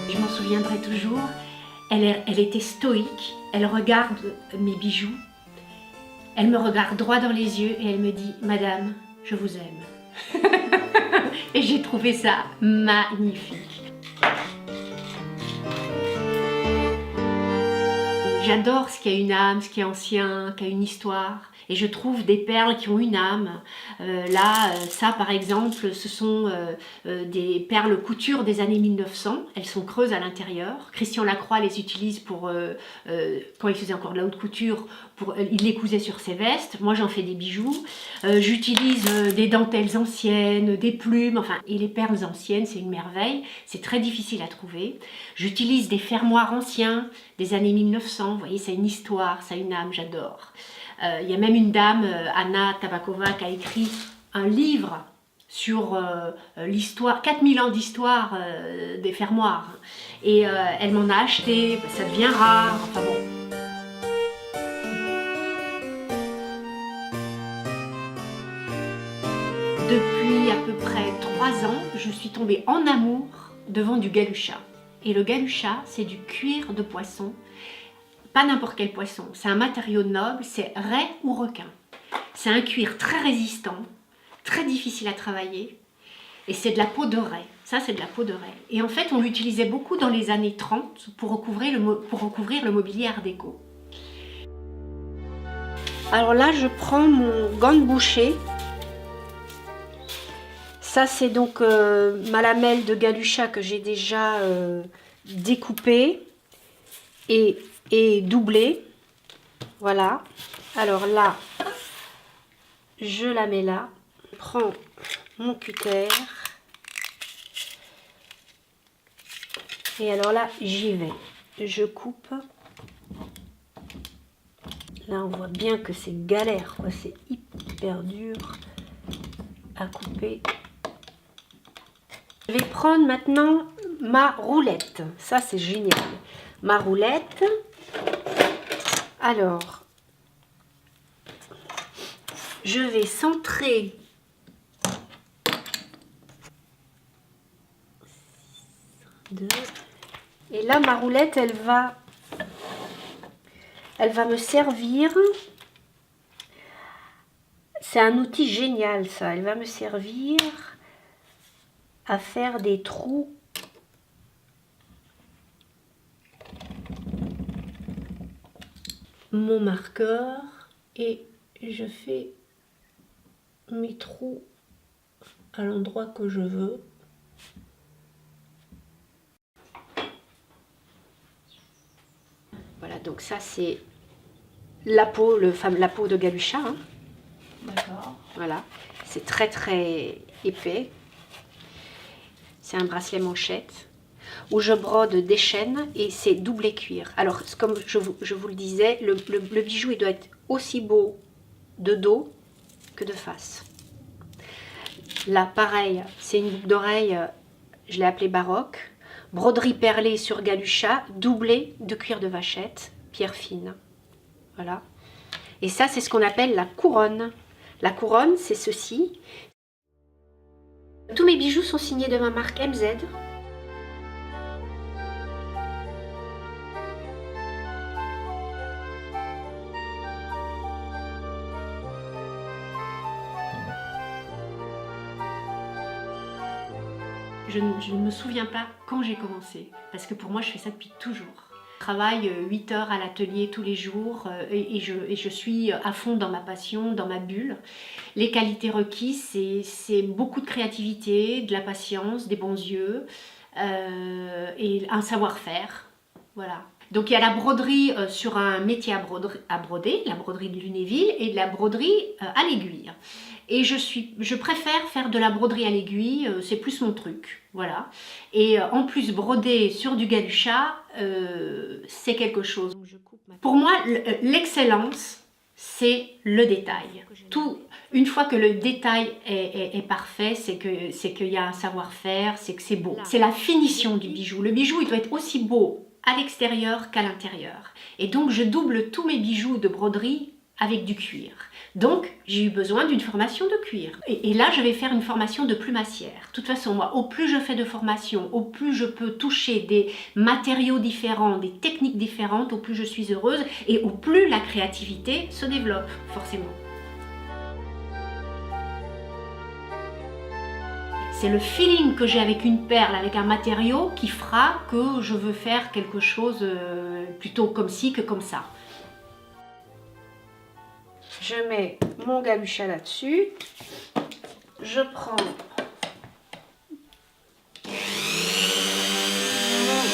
Je m'en souviendrai toujours, elle était stoïque, elle regarde mes bijoux, elle me regarde droit dans les yeux et elle me dit « Madame, je vous aime ». Et j'ai trouvé ça magnifique. J'adore ce qui a une âme, ce qui est ancien, qui a une histoire. Et je trouve des perles qui ont une âme. Ça par exemple, ce sont des perles couture des années 1900. Elles sont creuses à l'intérieur. Christian Lacroix les utilise pour, quand il faisait encore de la haute couture, il les cousait sur ses vestes. Moi j'en fais des bijoux. J'utilise des dentelles anciennes, des plumes. Enfin, et les perles anciennes, c'est une merveille. C'est très difficile à trouver. J'utilise des fermoirs anciens des années 1900. Vous voyez, ça a une histoire, ça a une âme, j'adore. Il y a même une dame, Anna Tabakova, qui a écrit un livre sur l'histoire, 4000 ans d'histoire des fermoirs. Et elle m'en a acheté, ça devient rare, enfin bon. Depuis à peu près 3 ans, je suis tombée en amour devant du galucha. Et le galucha, c'est du cuir de poisson. Pas n'importe quel poisson, c'est un matériau noble, c'est raie ou requin. C'est un cuir très résistant, très difficile à travailler, et c'est de la peau de raie. Ça, c'est de la peau de raie. Et en fait, on l'utilisait beaucoup dans les années 30 pour recouvrir le mobilier art déco. Alors là, je prends mon gant de boucher. Ça, c'est donc ma lamelle de galucha que j'ai déjà découpée et doublée. Voilà. Alors là, je la mets là. Je prends mon cutter. Et alors là, j'y vais. Je coupe. Là, on voit bien que c'est galère, quoi. C'est hyper dur à couper. Je vais prendre maintenant ma roulette. Ça, c'est génial. Ma roulette. Alors, je vais centrer et là ma roulette elle va me servir. C'est un outil génial ça, elle va me servir à faire des trous mon marqueur et je fais mes trous à l'endroit que je veux. Voilà, donc ça c'est la peau, la peau de galucha. Hein. D'accord. Voilà, c'est très très épais. C'est un bracelet manchette où je brode des chaînes et c'est doublé cuir. Alors, comme je vous le disais, le bijou il doit être aussi beau de dos que de face. Là, pareil, c'est une boucle d'oreille, je l'ai appelée baroque. Broderie perlée sur galucha, doublée de cuir de vachette, pierre fine. Voilà. Et ça, c'est ce qu'on appelle la couronne. La couronne, c'est ceci. Tous mes bijoux sont signés de ma marque MZ. Je ne me souviens pas quand j'ai commencé, parce que pour moi, je fais ça depuis toujours. Je travaille 8 heures à l'atelier tous les jours et je suis à fond dans ma passion, dans ma bulle. Les qualités requises, c'est beaucoup de créativité, de la patience, des bons yeux et un savoir-faire. Voilà. Donc il y a la broderie sur un métier à broder, la broderie de Lunéville, et de la broderie à l'aiguille. Et je préfère faire de la broderie à l'aiguille, c'est plus mon truc, voilà. Et en plus broder sur du galucha, c'est quelque chose. Pour moi, l'excellence, c'est le détail. Une fois que le détail est parfait, c'est qu'il y a un savoir-faire, c'est que c'est beau. C'est la finition du bijou. Le bijou, il doit être aussi beau à l'extérieur qu'à l'intérieur. Et donc, je double tous mes bijoux de broderie avec du cuir. Donc, j'ai eu besoin d'une formation de cuir. Et là, je vais faire une formation de plumassière. De toute façon, moi, au plus je fais de formation, au plus je peux toucher des matériaux différents, des techniques différentes, au plus je suis heureuse et au plus la créativité se développe, forcément. C'est le feeling que j'ai avec une perle, avec un matériau, qui fera que je veux faire quelque chose plutôt comme ci que comme ça. Je mets mon galucha là-dessus. Je prends mon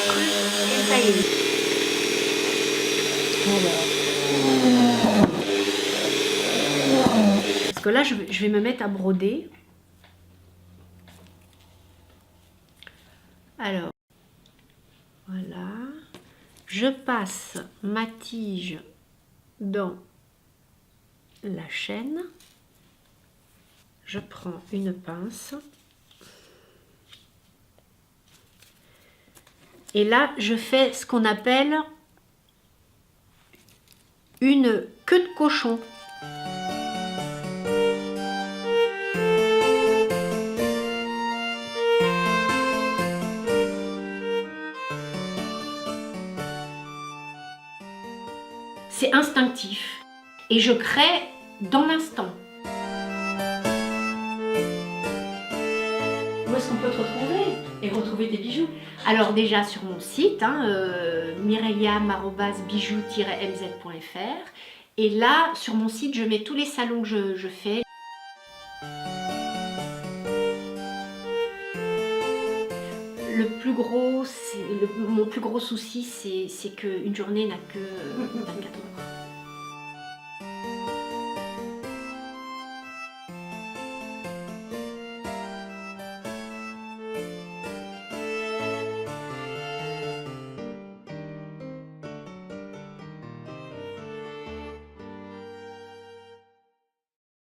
truc et ça y est. Parce que là, je vais me mettre à broder. Alors, voilà. Je passe ma tige dans la chaîne. Je prends une pince. Et là, je fais ce qu'on appelle une queue de cochon. C'est instinctif et je crée dans l'instant. Où est-ce qu'on peut te retrouver et retrouver tes bijoux? Alors déjà sur mon site, mireliam@bijoux-mz.fr, et là sur mon site je mets tous les salons que je fais. Mon plus gros souci, c'est qu'une journée n'a que 24 heures.